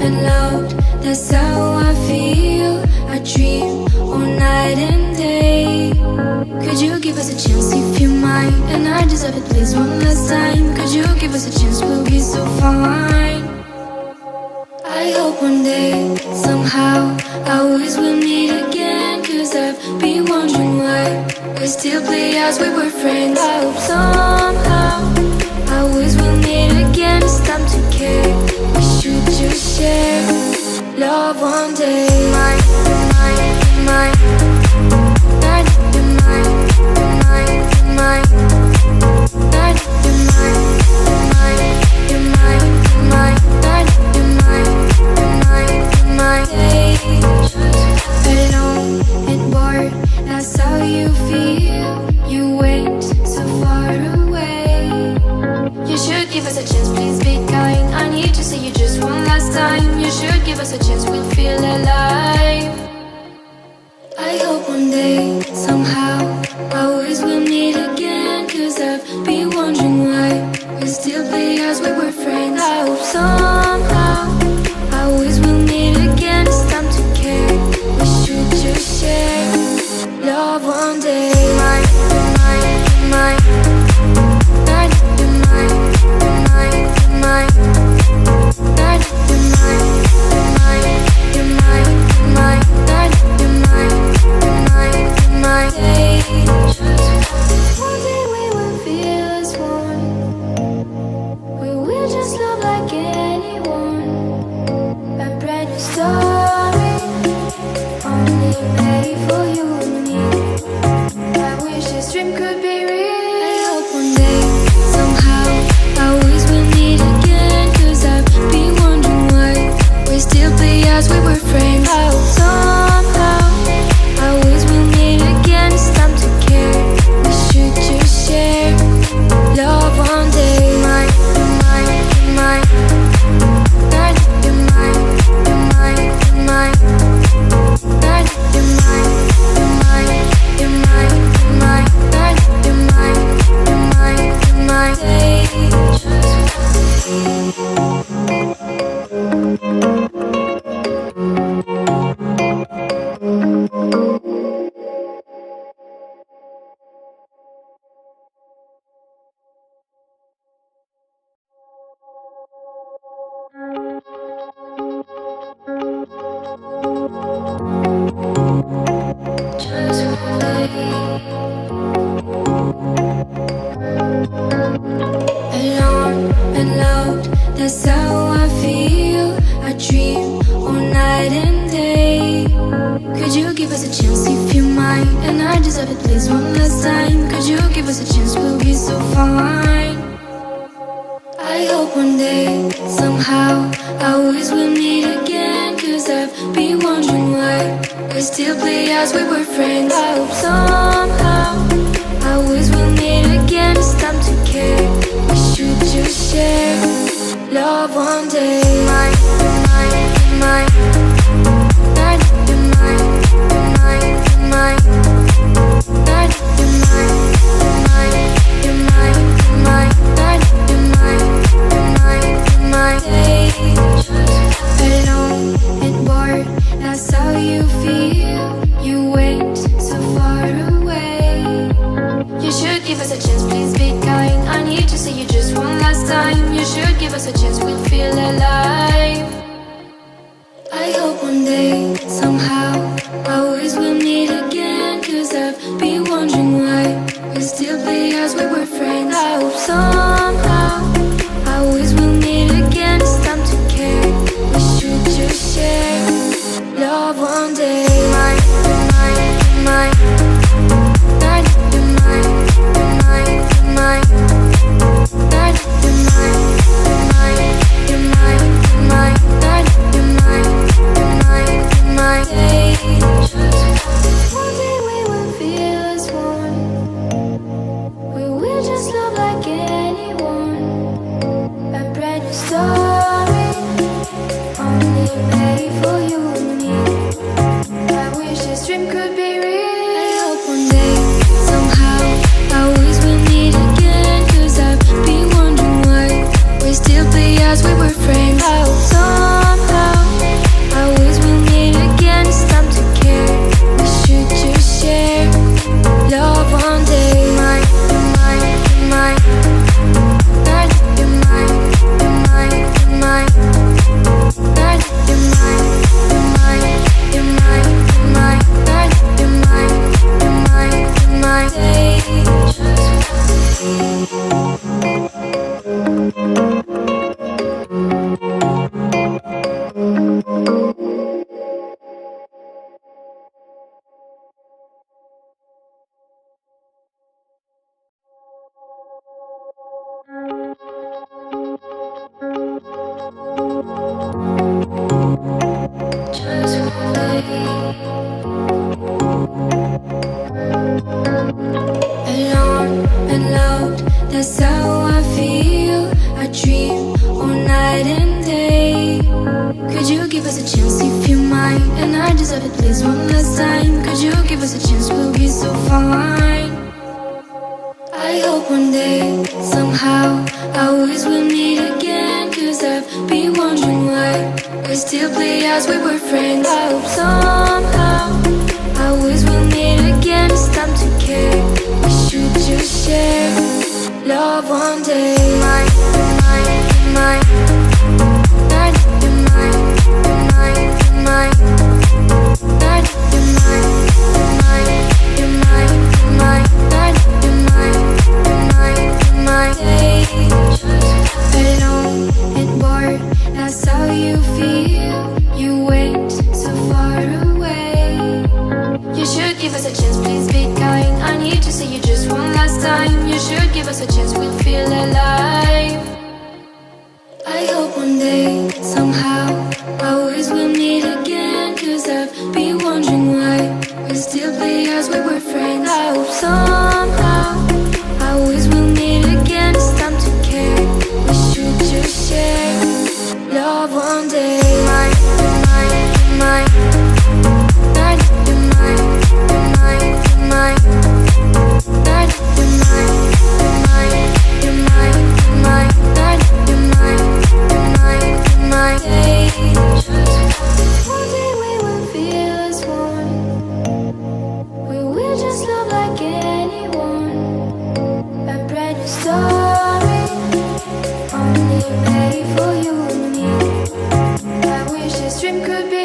and loud, that's how I feel. I dream all night and day. Could you give us a chance if you mind? And I deserve it, please, one last time. Could you give us a chance, we'll be so fine. I hope one day, somehow, I always will meet again. Cause I've been wondering why we still play as we were friends. I hope somehow I always will meet again. It's time to care, we should just share love one day. Mine, mine, mine. Not you're mine, you're mine, you're mine. Not you're mine, you're mine, you're mine, you're mine. Not you're mine, you're mine, you're mine. Alone and bored, that's how you feel. You went so far away. You should give us a chance, please be kind. I need to see you just one last time. You should give us a chance, we'll feel alive. I hope one day, somehow, I always will meet again. Cause I've been wondering why we still play as we were friends. I hope somehow I always will meet again. It's time to care, we should just share love one day. Mine, mine, mine. Not you're mine, you're mine, you're mine. Not you're mine, you're mine, you're mine, you're mine. Not you're mine, you're mine, you're mine. One day we will feel as one. We will just love like anyone. A brand new story, only made for you and me. I wish this dream could be real. I hope one day, somehow, I always will meet again. Cause I've been wondering why we still play as we were friends. I hope somehow I always will meet again. It's time to care, we should just share love one day. Mine, mine, mine. Not you're mine, you're mine, you're mine. Not you're mine, you're mine, you're mine, you're mine. Not you're mine, you're mine, you're mine. Just one day. Alone and loud, that's how I feel. I dream all night and day. Could you give us a chance if you mind? And I deserve it, please, one last time. Could you give us a chance, we'll be so fine. I hope one day, somehow, I always will meet again. Cause I've been wondering why we still play as we were friends. I hope somehow I always will meet again. It's time to care, we should just share love one day. Mine, mine, mine. Not you're mine, you're mine, you're mine. Not you're mine, you're mine, you're mine, you're mine. Not you're mine, you're mine, you're mine. Alone and bored, that's how you feel. You went so far away. You should give us a chance, please be kind. I need to see you just one last time. You should give us a chance, we'll feel alive. I hope one day, somehow, I always will meet again. Cause I've been wondering why we still play as we were friends. I hope somehow I always will meet again. It's time to care, we should just share love one day. Mine, mine, mine. Not you're mine, you're mine, you're mine. Not you're mine, you're mine, you're mine, you're mine. Not you're mine, you're mine, you're mine. One day we will feel as one. We will just love like anyone. A brand new story, only made for you and me. I wish this dream could be real. I hope one day, somehow, I always will meet again. Cause I've been wondering why we still play as we were friends. I hope somehow us a chance if you mind? And I deserve it, please, one last time. Could you give us a chance? We'll be so fine. I hope one day, somehow, I always will meet again. Cause I've been wondering why we still play as we were friends. I hope somehow, I always will meet again. It's time to care, we should just share love one day. Mine, mine, mine, you're mine, you're mine, you're mine, you're mine, you're mine, you're mine, you're mine, you're mine, you're mine, alone and bored, that's how you feel. You went so far away. You should give us a chance, please be kind. I need to see you just one last time. You should give us a chance, we'll feel alive. I hope one day, somehow, I always will meet again. Cause I've been wondering why we still play as we were friends. I hope somehow, I always will meet again. It's time to care, we should just share love one day. Mine, mine, mine, mine, you're mine, you're mine, you're mine, mine, you're mine, you're mine, you're mine, you're mine, you're mine, you're mine, you're mine. One day we will feel as one. We will just love like anyone. A brand new story, only ready for you and me. I wish this dream could be